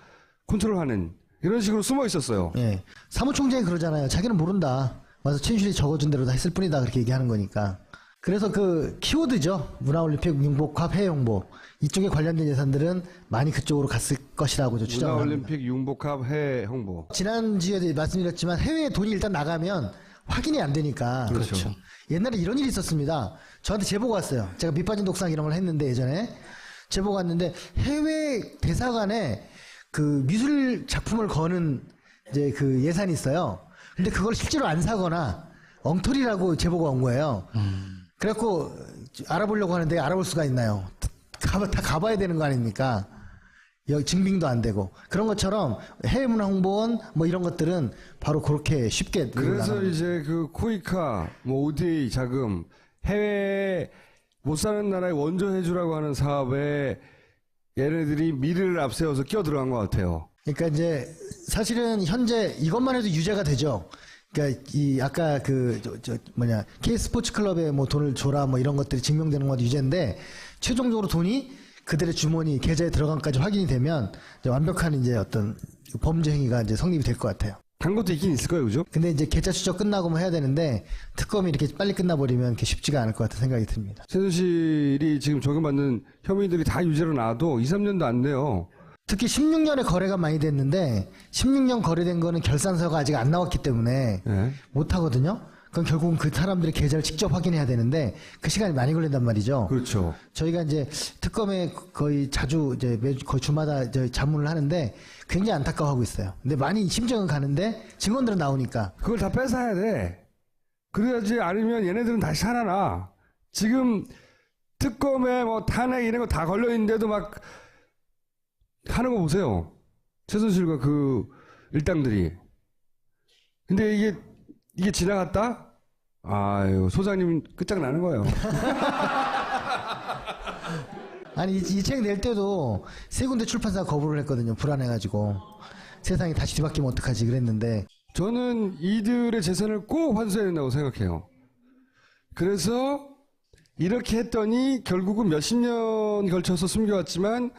[SPEAKER 1] 컨트롤하는 이런 식으로 숨어 있었어요.
[SPEAKER 2] 예. 사무총장이 그러잖아요. 자기는 모른다. 와서 최순실이 적어준 대로 다 했을 뿐이다. 그렇게 얘기하는 거니까. 그래서 그 키워드죠. 문화올림픽, 융복합, 해외홍보. 이쪽에 관련된 예산들은 많이 그쪽으로 갔을 것이라고 추정을 합니다.
[SPEAKER 1] 문화올림픽, 융복합, 해외 홍보.
[SPEAKER 2] 지난주에도 말씀드렸지만 해외에 돈이 일단 나가면 확인이 안 되니까.
[SPEAKER 1] 그렇죠.
[SPEAKER 2] 옛날에 이런 일이 있었습니다. 저한테 제보가 왔어요. 제가 밑빠진 독상 이런 걸 했는데 예전에 제보가 왔는데 해외 대사관에 그 미술 작품을 거는 이제 그 예산이 있어요. 근데 그걸 실제로 안 사거나 엉터리라고 제보가 온 거예요. 그래갖고 알아보려고 하는데 알아볼 수가 있나요? 다 가봐야 되는 거 아닙니까? 여기 증빙도 안 되고 그런 것처럼 해외문화홍보원 뭐 이런 것들은 바로 그렇게 쉽게
[SPEAKER 1] 그래서 이제 그 코이카, 뭐 ODA 자금, 해외 못 사는 나라에 원조 해주라고 하는 사업에 얘네들이 미래를 앞세워서 끼어 들어간 것 같아요.
[SPEAKER 2] 그러니까 이제 사실은 현재 이것만 해도 유죄가 되죠. 그러니까 이 아까 그 K 스포츠 클럽에 뭐 돈을 줘라 뭐 이런 것들이 증명되는 것도 유죄인데 최종적으로 돈이 그들의 주머니 계좌에 들어간까지 확인이 되면 이제 완벽한 이제 어떤 범죄 행위가 이제 성립이 될 것 같아요.
[SPEAKER 1] 간 것도 있긴 있을 거예요, 그죠?
[SPEAKER 2] 근데 이제 계좌 추적 끝나고 뭐 해야 되는데 특검이 이렇게 빨리 끝나버리면 그게 쉽지가 않을 것 같은 생각이 듭니다.
[SPEAKER 1] 최순실이 지금 적용받는 혐의들이 다 유죄로 나와도 2, 3년도 안 돼요.
[SPEAKER 2] 특히 16년에 거래가 많이 됐는데 16년 거래된 거는 결산서가 아직 안 나왔기 때문에
[SPEAKER 1] 네.
[SPEAKER 2] 못 하거든요. 그럼 결국은 그 사람들의 계좌를 직접 확인해야 되는데 그 시간이 많이 걸린단 말이죠.
[SPEAKER 1] 그렇죠.
[SPEAKER 2] 저희가 이제 특검에 거의 자주 이제 매주 거의 주마다 이제 자문을 하는데 굉장히 안타까워하고 있어요. 근데 많이 심정은 가는데 증언들은 나오니까
[SPEAKER 1] 그걸 다 뺏어야 돼. 그래야지 아니면 얘네들은 다시 살아나. 지금 특검에 뭐 탄핵 이런 거 다 걸려 있는데도 막 하는 거 보세요. 최순실과 그 일당들이. 근데 이게 지나갔다? 아유, 소장님 끝장나는 거예요.
[SPEAKER 2] 아니 이 책 낼 때도 세 군데 출판사가 거부를 했거든요. 불안해가지고 세상이 다시 뒤바뀌면 어떡하지 그랬는데
[SPEAKER 1] 저는 이들의 재산을 꼭 환수해야 된다고 생각해요. 그래서 이렇게 했더니 결국은 몇십 년 걸쳐서 숨겨왔지만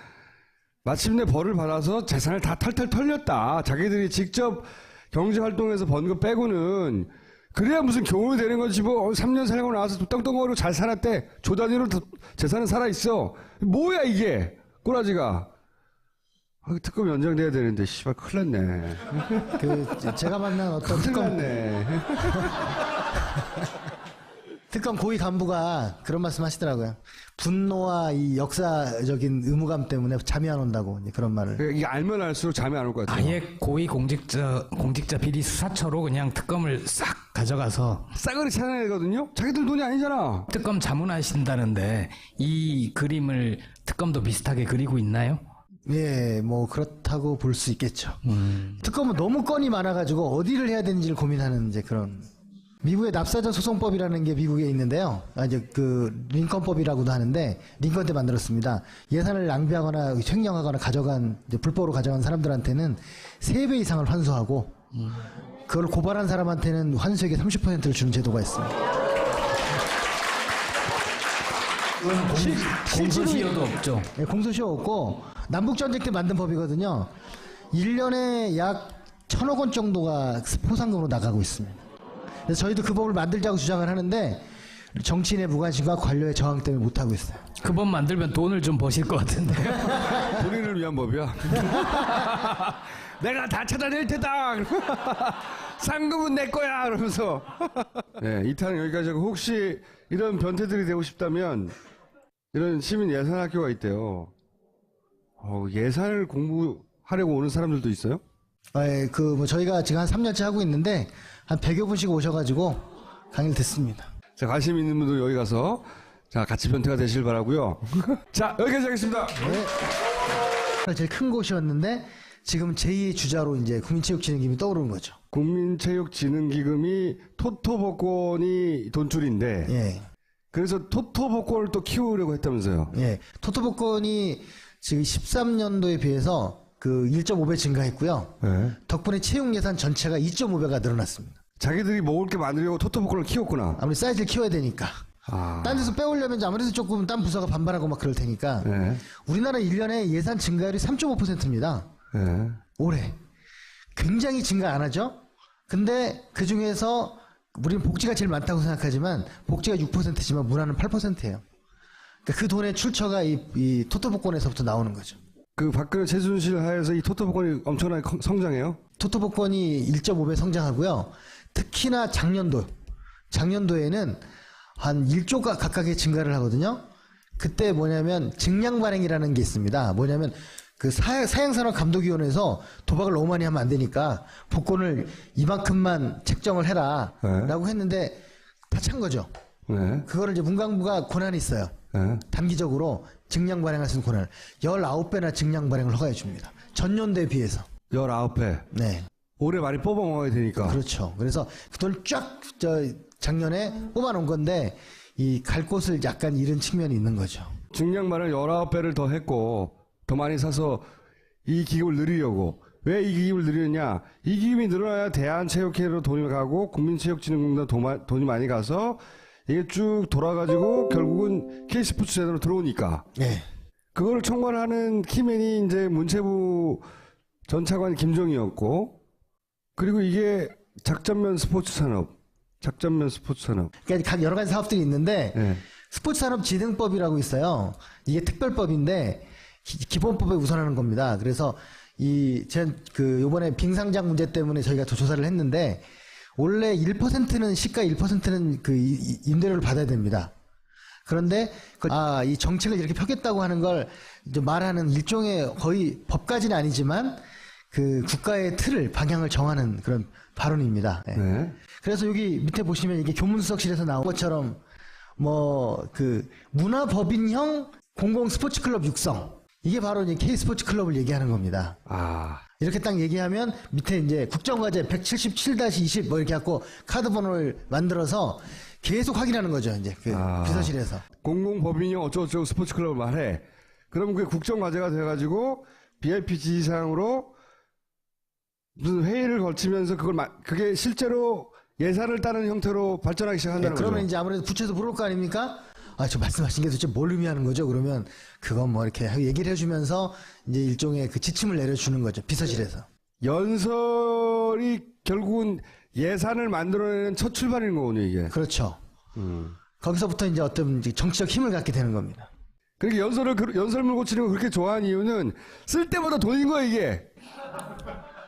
[SPEAKER 1] 마침내 벌을 받아서 재산을 다 털털 털렸다. 자기들이 직접 경제활동에서 번 거 빼고는 그래야 무슨 교훈이 되는 거지. 뭐 3년 살고 나와서 똥똥거리고 잘 살았대. 조 단위로 재산은 살아있어. 뭐야 이게 꼬라지가. 특검 연장돼야 되는데 씨발 큰일 났네.
[SPEAKER 2] 제가 만난 어떤
[SPEAKER 1] 큰일 났네.
[SPEAKER 2] 특검 고위 간부가 그런 말씀 하시더라고요. 분노와 이 역사적인 의무감 때문에 잠이 안 온다고 이제 그런 말을.
[SPEAKER 1] 이게 알면 알수록 잠이 안 올 것 같아요.
[SPEAKER 3] 아예 고위 공직자 비리 수사처로 그냥 특검을 싹 가져가서
[SPEAKER 1] 싸그리 찾아내거든요. 자기들 돈이 아니잖아.
[SPEAKER 3] 특검 자문하신다는데 이 그림을 특검도 비슷하게 그리고 있나요?
[SPEAKER 2] 예, 뭐 그렇다고 볼 수 있겠죠. 특검은 너무 건이 많아가지고 어디를 해야 되는지를 고민하는 이제 그런. 미국의 납사전 소송법이라는 게 미국에 있는데요. 이제 그 링컨법이라고도 하는데 링컨 때 만들었습니다. 예산을 낭비하거나 횡령하거나 가져간 이제 불법으로 가져간 사람들한테는 3배 이상을 환수하고 그걸 고발한 사람한테는 환수액의 30%를 주는 제도가 있습니다.
[SPEAKER 3] 공소시효도 없죠.
[SPEAKER 2] 네, 공소시효 없고 남북전쟁 때 만든 법이거든요. 1년에 약 1,000억 원 정도가 포상금으로 나가고 있습니다. 그래서 저희도 그 법을 만들자고 주장을 하는데 정치인의 무관심과 관료의 저항 때문에 못하고 있어요.
[SPEAKER 3] 그 법 만들면 돈을 좀 버실 것 같은데.
[SPEAKER 1] 본인을 위한 법이야. 내가 다 찾아낼 테다. 상금은 내 거야. 그러면서. 네, 이 탄은 여기까지 하고 혹시 이런 변태들이 되고 싶다면 이런 시민 예산학교가 있대요. 예산을 공부하려고 오는 사람들도 있어요?
[SPEAKER 2] 뭐 저희가 지금 한 3년째 하고 있는데 한 100여 분씩 오셔가지고 강의를 듣습니다.
[SPEAKER 1] 자, 관심 있는 분들 여기 가서 자, 같이 변태가 되실 바라고요. 자, 여기까지 하겠습니다.
[SPEAKER 2] 네. 제일 큰 곳이었는데 지금 제2의 주자로 이제 국민체육진흥기금이 떠오르는 거죠.
[SPEAKER 1] 국민체육진흥기금이 토토복권이 돈줄인데
[SPEAKER 2] 예.
[SPEAKER 1] 그래서 토토복권을 또 키우려고 했다면서요.
[SPEAKER 2] 예. 토토복권이 지금 13년도에 비해서 그 1.5배 증가했고요.
[SPEAKER 1] 네.
[SPEAKER 2] 덕분에 채용 예산 전체가 2.5배가 늘어났습니다.
[SPEAKER 1] 자기들이 먹을 게 많으려고 토토복권을 키웠구나.
[SPEAKER 2] 아무리 사이즈를 키워야 되니까. 딴 데서 빼오려면 아무래도 조금 딴 부서가 반발하고 막 그럴 테니까.
[SPEAKER 1] 네.
[SPEAKER 2] 우리나라 1년에 예산 증가율이 3.5%입니다.
[SPEAKER 1] 네.
[SPEAKER 2] 올해. 굉장히 증가 안 하죠? 근데 그 중에서 우리는 복지가 제일 많다고 생각하지만 복지가 6%지만 문화는 8%예요. 그러니까 그 돈의 출처가 이 토토복권에서부터 나오는 거죠.
[SPEAKER 1] 그 박근혜 최순실 하에서 이 토토복권이 엄청나게 성장해요?
[SPEAKER 2] 토토복권이 1.5배 성장하고요. 특히나 작년도에는 한 1조가 각각의 증가를 하거든요. 그때 뭐냐면 증량 발행이라는 게 있습니다. 뭐냐면 그 사양산업감독위원회에서 도박을 너무 많이 하면 안 되니까 복권을 이만큼만 책정을 해라 라고 했는데 다 찬 거죠.
[SPEAKER 1] 네.
[SPEAKER 2] 그거를 이제 문광부가 권한이 있어요.
[SPEAKER 1] 네.
[SPEAKER 2] 단기적으로 증량 발행할 수 있는 권한을 19배나 증량 발행을 허가해 줍니다. 전년도에 비해서.
[SPEAKER 1] 19배.
[SPEAKER 2] 네.
[SPEAKER 1] 올해 많이 뽑아 먹어야 되니까.
[SPEAKER 2] 그렇죠. 그래서 그 돈을 쫙 작년에 뽑아놓은 건데 이 갈 곳을 약간 잃은 측면이 있는 거죠.
[SPEAKER 1] 증량만을 19배를 더 했고 더 많이 사서 이 기금을 늘리려고. 왜 이 기금을 늘리느냐? 이 기금이 늘어나야 대한체육회로 돈이 가고 국민체육진흥공단 돈이 많이 가서 이게 쭉 돌아가지고 결국은 K스포츠 제도로 들어오니까.
[SPEAKER 2] 네.
[SPEAKER 1] 그걸 총괄하는 키맨이 이제 문체부 전 차관 김종희였고, 그리고 이게 작전면 스포츠 산업.
[SPEAKER 2] 그러니까 각 여러 가지 사업들이 있는데
[SPEAKER 1] 네.
[SPEAKER 2] 스포츠산업진흥법이라고 있어요. 이게 특별법인데 기본법에 우선하는 겁니다. 그래서 요번에 빙상장 문제 때문에 저희가 더 조사를 했는데 원래 1%는 시가 1%는 그 임대료를 받아야 됩니다. 그런데 이 정책을 이렇게 펴겠다고 하는 걸 이제 말하는 일종의 거의 법까지는 아니지만 그 국가의 틀을 방향을 정하는 그런 발언입니다. 네.
[SPEAKER 1] 네.
[SPEAKER 2] 그래서 여기 밑에 보시면 이게 교문수석실에서 나온 것처럼 그 문화법인형 공공 스포츠클럽 육성 이게 바로 이제 K스포츠클럽을 얘기하는 겁니다. 이렇게 딱 얘기하면 밑에 이제 국정과제 177-20 뭐 이렇게 갖고 카드 번호를 만들어서 계속 확인하는 거죠. 이제 그 비서실에서.
[SPEAKER 1] 공공법인형 어쩌고저쩌고 스포츠클럽을 말해. 그럼 그게 국정과제가 돼가지고 VIP 지시사항으로 무슨 회의를 거치면서 그게 실제로 예산을 따는 형태로 발전하기 시작한다는 거죠.
[SPEAKER 2] 그러면 이제 아무래도 부채도 부를 거 아닙니까? 저 말씀하신 게 도대체 뭘 의미하는 거죠? 그러면 그건 뭐 이렇게 얘기를 해주면서 이제 일종의 그 지침을 내려주는 거죠. 비서실에서.
[SPEAKER 1] 연설이 결국은 예산을 만들어내는 첫 출발인 거군요, 이게.
[SPEAKER 2] 그렇죠. 거기서부터 이제 어떤 이제 정치적 힘을 갖게 되는 겁니다.
[SPEAKER 1] 그러니까 연설문 고치는 걸 그렇게 좋아하는 이유는 쓸 때마다 돈인 거야, 이게.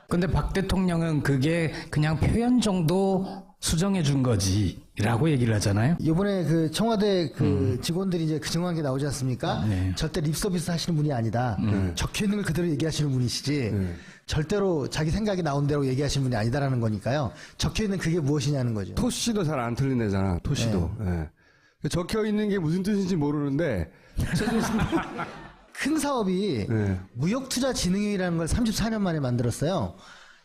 [SPEAKER 3] 근데 박 대통령은 그게 그냥 표현 정도 수정해 준 거지라고 얘기를 하잖아요.
[SPEAKER 2] 이번에 그 청와대 그 직원들이 이제 그 증언한 게 나오지 않습니까?
[SPEAKER 3] 네.
[SPEAKER 2] 절대 립서비스 하시는 분이 아니다. 적혀 있는 걸 그대로 얘기하시는 분이시지. 절대로 자기 생각이 나온 대로 얘기하시는 분이 아니다라는 거니까요. 적혀 있는 그게 무엇이냐는 거죠.
[SPEAKER 1] 토시도 잘 안 틀린 애잖아, 토시도. 예. 적혀 있는 게 무슨 뜻인지 모르는데,
[SPEAKER 2] 큰 사업이
[SPEAKER 1] 네.
[SPEAKER 2] 무역투자진흥회의라는 걸 34년 만에 만들었어요.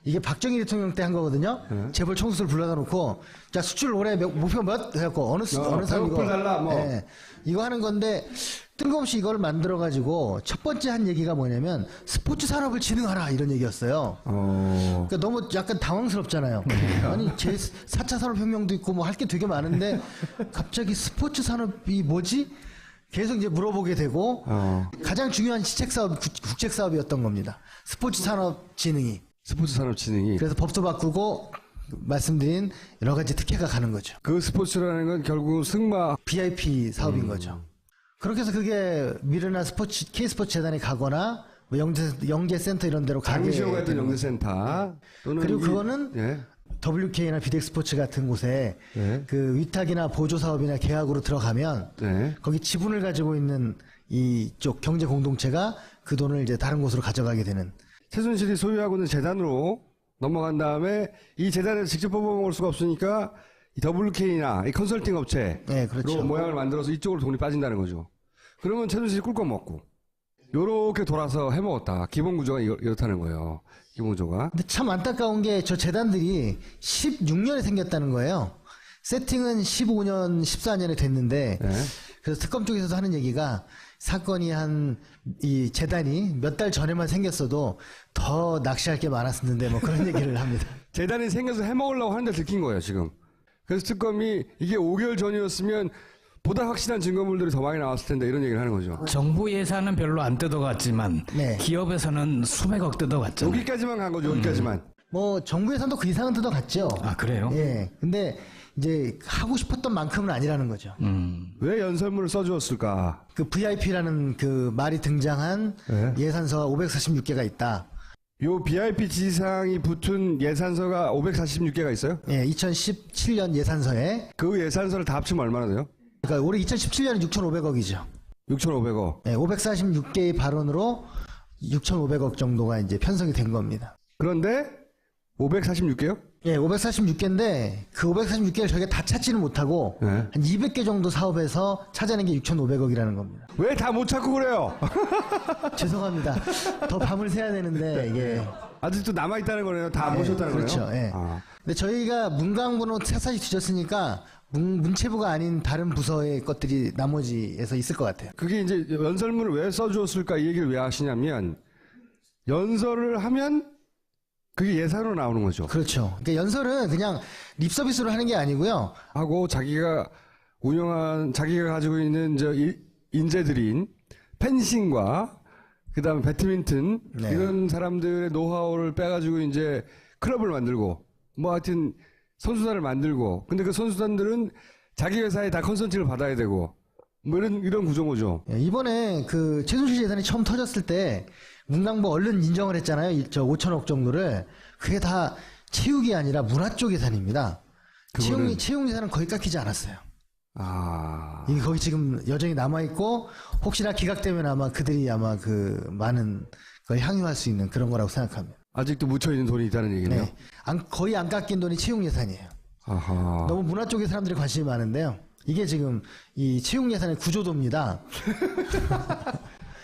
[SPEAKER 2] 이게 박정희 대통령 때 한 거거든요. 재벌 총수를 불러다 놓고 자 수출 올해 목표 몇 해갖고 어느 사람 이거
[SPEAKER 1] 달라, 뭐.
[SPEAKER 2] 이거 하는 건데 뜬금없이 이걸 만들어 가지고 첫 번째 한 얘기가 뭐냐면 스포츠 산업을 진흥하라 이런 얘기였어요. 그러니까 너무 약간 당황스럽잖아요. 아니 제 4차 산업혁명도 있고 뭐 할 게 되게 많은데 갑자기 스포츠 산업이 뭐지? 계속 이제 물어보게 되고 가장 중요한 시책 사업, 국책 사업이었던 겁니다. 스포츠 산업 진흥이.
[SPEAKER 1] 스포츠 산업 진흥이.
[SPEAKER 2] 그래서 법도 바꾸고 말씀드린 여러 가지 특혜가 가는 거죠.
[SPEAKER 1] 그 스포츠라는 건 결국 승마.
[SPEAKER 2] BIP 사업인 거죠. 그렇게 해서 그게 미르나 스포츠, K스포츠 재단에 가거나 뭐 영재센터 이런 데로 가게
[SPEAKER 1] 당시호가 했던
[SPEAKER 2] 되는
[SPEAKER 1] 영재센터. 또는
[SPEAKER 2] 그리고 그거는
[SPEAKER 1] 예.
[SPEAKER 2] WK나 비덱스포츠 같은 곳에
[SPEAKER 1] 네.
[SPEAKER 2] 그 위탁이나 보조 사업이나 계약으로 들어가면
[SPEAKER 1] 네.
[SPEAKER 2] 거기 지분을 가지고 있는 이쪽 경제 공동체가 그 돈을 이제 다른 곳으로 가져가게 되는.
[SPEAKER 1] 최순실이 소유하고 있는 재단으로 넘어간 다음에 이 재단에서 직접 뽑아먹을 수가 없으니까 이 WK나 이 컨설팅 업체로
[SPEAKER 2] 네, 그렇죠.
[SPEAKER 1] 모양을 만들어서 이쪽으로 돈이 빠진다는 거죠. 그러면 최순실이 꿀꺽 먹고 요렇게 돌아서 해먹었다. 기본 구조가 이렇다는 거예요. 기본 구조가.
[SPEAKER 2] 근데 참 안타까운 게 저 재단들이 16년에 생겼다는 거예요. 세팅은 15년, 14년에 됐는데
[SPEAKER 1] 네.
[SPEAKER 2] 그래서 특검 쪽에서도 하는 얘기가 사건이 이 재단이 몇 달 전에만 생겼어도 더 낚시할 게 많았었는데 뭐 그런 얘기를 합니다.
[SPEAKER 1] 재단이 생겨서 해먹으려고 하는데 들킨 거예요, 지금. 그래서 특검이 이게 5개월 전이었으면 보다 확실한 증거물들이 더 많이 나왔을 텐데 이런 얘기를 하는 거죠.
[SPEAKER 3] 정부 예산은 별로 안 뜯어갔지만
[SPEAKER 2] 네.
[SPEAKER 3] 기업에서는 수백억 뜯어갔잖아요.
[SPEAKER 1] 여기까지만 간 거죠, 여기까지만.
[SPEAKER 2] 뭐 정부 예산도 그 이상은 뜯어갔죠.
[SPEAKER 3] 아 그래요?
[SPEAKER 2] 예. 근데 이제 하고 싶었던 만큼은 아니라는 거죠.
[SPEAKER 1] 왜 연설문을 써주었을까?
[SPEAKER 2] 그 VIP라는 그 말이 등장한
[SPEAKER 1] 네.
[SPEAKER 2] 예산서가 546개가 있다.
[SPEAKER 1] 요 BIP 지상이 붙은 예산서가 546개가 있어요?
[SPEAKER 2] 예, 2017년 예산서에
[SPEAKER 1] 그 예산서를 다 합치면 얼마나 돼요?
[SPEAKER 2] 그러니까 올해 2017년에 6,500억이죠.
[SPEAKER 1] 6,500억.
[SPEAKER 2] 예, 546개의 발언으로 6,500억 정도가 이제 편성이 된 겁니다.
[SPEAKER 1] 그런데 546개요?
[SPEAKER 2] 예, 546개인데 그 546개를 저희가 다 찾지는 못하고
[SPEAKER 1] 네.
[SPEAKER 2] 한 200개 정도 사업에서 찾아낸 게 6,500억이라는 겁니다.
[SPEAKER 1] 왜 다 못 찾고 그래요?
[SPEAKER 2] 죄송합니다. 더 밤을 새야 되는데 이게
[SPEAKER 1] 아직도 남아있다는 거네요. 다 안 보셨다는
[SPEAKER 2] 그렇죠.
[SPEAKER 1] 거네요?
[SPEAKER 2] 예.
[SPEAKER 1] 아.
[SPEAKER 2] 근데 저희가 문광부는 샅샅이 뒤졌으니까 문체부가 아닌 다른 부서의 것들이 나머지에서 있을 것 같아요.
[SPEAKER 1] 그게 이제 연설문을 왜 써주었을까 이 얘기를 왜 하시냐면 연설을 하면 그게 예산으로 나오는 거죠.
[SPEAKER 2] 그렇죠. 그러니까 연설은 그냥 립서비스로 하는 게 아니고요.
[SPEAKER 1] 하고 자기가 가지고 있는 인재들인 펜싱과 그다음에 배드민턴
[SPEAKER 2] 네.
[SPEAKER 1] 이런 사람들의 노하우를 빼가지고 이제 클럽을 만들고 뭐 하여튼 선수단을 만들고 근데 그 선수단들은 자기 회사에 다 컨설팅을 받아야 되고 뭐 이런 구조인 거죠.
[SPEAKER 2] 예, 이번에 그 최순실 재산이 처음 터졌을 때 문광부 얼른 인정을 했잖아요. 저 5천억 정도를. 그게 다 체육이 아니라 문화 쪽 예산입니다. 체육 예산은 거의 깎이지 않았어요.
[SPEAKER 1] 아.
[SPEAKER 2] 이게 거기 지금 여전히 남아있고 혹시나 기각되면 아마 그들이 아마 그 많은 걸 향유할 수 있는 그런 거라고 생각합니다.
[SPEAKER 1] 아직도 묻혀있는 돈이 있다는 얘기네요.
[SPEAKER 2] 네. 거의 안 깎인 돈이 체육 예산이에요.
[SPEAKER 1] 아하.
[SPEAKER 2] 너무 문화 쪽에 사람들이 관심이 많은데요. 이게 지금 이 체육 예산의 구조도입니다.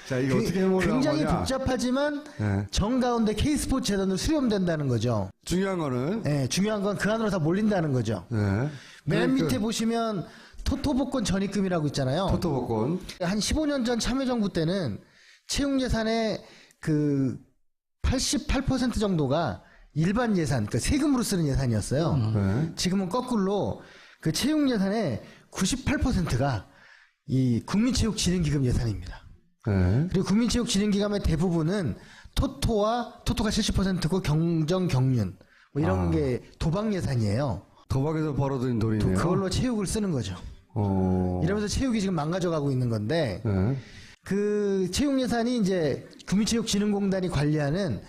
[SPEAKER 1] 자, 이거 어떻게 해보려고
[SPEAKER 2] 굉장히
[SPEAKER 1] 하냐.
[SPEAKER 2] 복잡하지만
[SPEAKER 1] 네.
[SPEAKER 2] 정가운데 K스포츠 재단으로 수렴된다는 거죠.
[SPEAKER 1] 중요한 거는
[SPEAKER 2] 네, 중요한 건 그 안으로 다 몰린다는 거죠.
[SPEAKER 1] 네.
[SPEAKER 2] 맨 밑에 보시면 토토복권 전입금이라고 있잖아요.
[SPEAKER 1] 토토복권.
[SPEAKER 2] 한 15년 전 참여정부 때는 체육 예산의 그 88% 정도가 일반 예산, 그러니까 세금으로 쓰는 예산이었어요.
[SPEAKER 1] 네.
[SPEAKER 2] 지금은 거꾸로 그 체육 예산의 98%가 이 국민체육진흥기금 예산입니다.
[SPEAKER 1] 네.
[SPEAKER 2] 그리고 국민체육진흥기금의 대부분은 토토가 70%고 경정 경륜 뭐 이런 게 도박 예산이에요.
[SPEAKER 1] 도박에서 벌어들인 돈이네요.
[SPEAKER 2] 그걸로 체육을 쓰는 거죠. 이러면서 체육이 지금 망가져가고 있는 건데
[SPEAKER 1] 네.
[SPEAKER 2] 그 체육 예산이 이제 국민체육진흥공단이 관리하는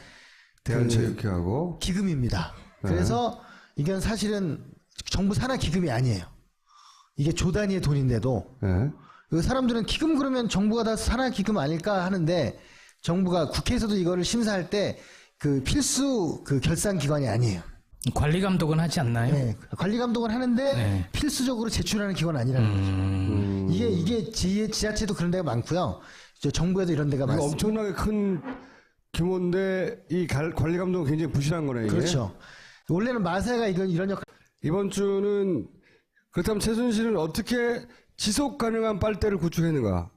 [SPEAKER 1] 대한체육회하고
[SPEAKER 2] 기금입니다. 그래서 이건 사실은 정부 산하 기금이 아니에요. 이게 조 단위의 돈인데도
[SPEAKER 1] 네.
[SPEAKER 2] 그 사람들은 기금 그러면 정부가 다 산하 기금 아닐까 하는데 정부가 국회에서도 이거를 심사할 때 그 필수 그 결산 기관이 아니에요.
[SPEAKER 3] 관리 감독은 하지 않나요?
[SPEAKER 2] 네, 관리 감독은 하는데
[SPEAKER 3] 네.
[SPEAKER 2] 필수적으로 제출하는 기관 아니라는 거죠. 이게 지자체도 그런 데가 많고요. 정부에도 이런 데가
[SPEAKER 1] 이거
[SPEAKER 2] 많습니다.
[SPEAKER 1] 엄청나게 큰 규모인데 이 관리 감독은 굉장히 부실한 거네. 이게.
[SPEAKER 2] 그렇죠. 원래는 마사가 이런 역할.
[SPEAKER 1] 이번 주는 그렇다면 최순실은 어떻게 지속 가능한 빨대를 구축했는가?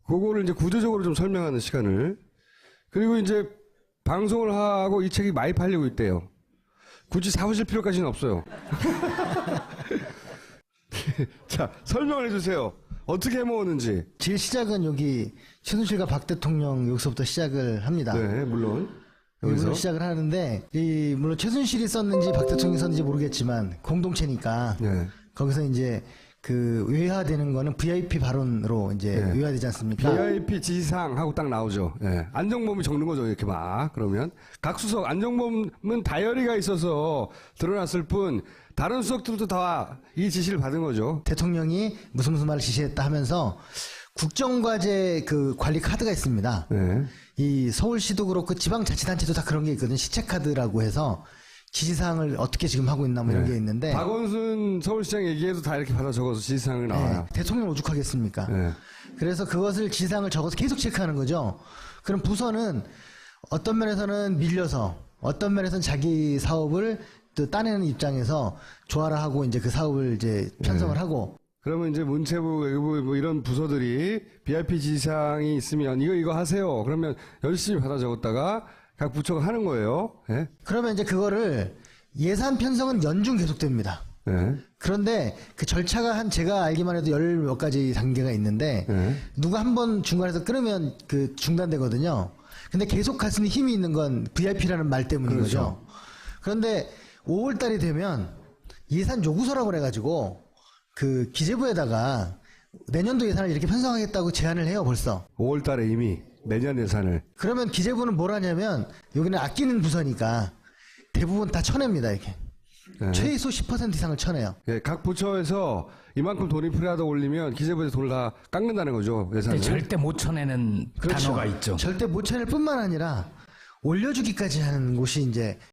[SPEAKER 1] 그거를 이제 구조적으로 좀 설명하는 시간을. 그리고 이제 방송을 하고 이 책이 많이 팔리고 있대요. 굳이 사오실 필요까지는 없어요. 자, 설명을 해주세요. 어떻게 해먹었는지.
[SPEAKER 2] 제일 시작은 여기 최순실과 박 대통령 여기서부터 시작을 합니다.
[SPEAKER 1] 네, 물론.
[SPEAKER 2] 여기서
[SPEAKER 1] 여기서.
[SPEAKER 2] 시작을 하는데 물론 최순실이 썼는지 박 대통령이 썼는지 모르겠지만 공동체니까
[SPEAKER 1] 네.
[SPEAKER 2] 거기서 이제 그 외화되는 거는 VIP 발언으로 이제
[SPEAKER 1] 네.
[SPEAKER 2] 외화되지 않습니까?
[SPEAKER 1] VIP 지상 하고 딱 나오죠. 예. 안정범이 적는 거죠. 이렇게 막. 그러면. 각 수석, 안정범은 다이어리가 있어서 드러났을 뿐, 다른 수석들도 다 이 지시를 받은 거죠.
[SPEAKER 2] 대통령이 무슨 말을 지시했다 하면서 국정과제 그 관리 카드가 있습니다.
[SPEAKER 1] 네.
[SPEAKER 2] 이 서울시도 그렇고 지방자치단체도 다 그런 게 있거든요. 시체카드라고 해서 지시사항을 어떻게 지금 하고 있나 뭐 이런 게 있는데
[SPEAKER 1] 박원순 서울시장 얘기에도 다 이렇게 받아 적어서 지시사항이 나와요.
[SPEAKER 2] 대통령 오죽하겠습니까?
[SPEAKER 1] 네.
[SPEAKER 2] 그래서 그것을 지시사항을 적어서 계속 체크하는 거죠. 그럼 부서는 어떤 면에서는 밀려서 어떤 면에서는 자기 사업을 또 따내는 입장에서 조화를 하고 이제 그 사업을 이제 편성을 하고
[SPEAKER 1] 그러면 이제 문체부, 외교부 뭐 이런 부서들이 VIP 지시사항이 있으면 이거 하세요. 그러면 열심히 받아 적었다가 각 부처가 하는 거예요. 예?
[SPEAKER 2] 그러면 이제 그거를 예산 편성은 연중 계속됩니다.
[SPEAKER 1] 예.
[SPEAKER 2] 그런데 그 절차가 제가 알기만 해도 10몇 가지 단계가 있는데
[SPEAKER 1] 예.
[SPEAKER 2] 누가 한 번 중간에서 끊으면 그 중단되거든요. 근데 계속 갈 수 있는 힘이 있는 건 VIP라는 말 때문인
[SPEAKER 1] 그렇죠.
[SPEAKER 2] 거죠. 그런데 5월 달이 되면 예산 요구서라고 그래가지고 그 기재부에다가 내년도 예산을 이렇게 편성하겠다고 제안을 해요, 벌써.
[SPEAKER 1] 5월 달에 이미 내년 예산을.
[SPEAKER 2] 그러면 기재부는 뭘 하냐면 여기는 아끼는 부서니까 대부분 다 쳐냅니다, 이렇게.
[SPEAKER 1] 예.
[SPEAKER 2] 최소 10% 이상을 쳐내요.
[SPEAKER 1] 예, 각 부처에서 이만큼 돈이 필요하다 올리면 기재부에서 돈을 다 깎는다는 거죠, 예산을.
[SPEAKER 3] 근데 절대 못 쳐내는 단어가 있죠.
[SPEAKER 2] 절대 못 쳐낼 뿐만 아니라 올려주기까지 하는 곳이 이제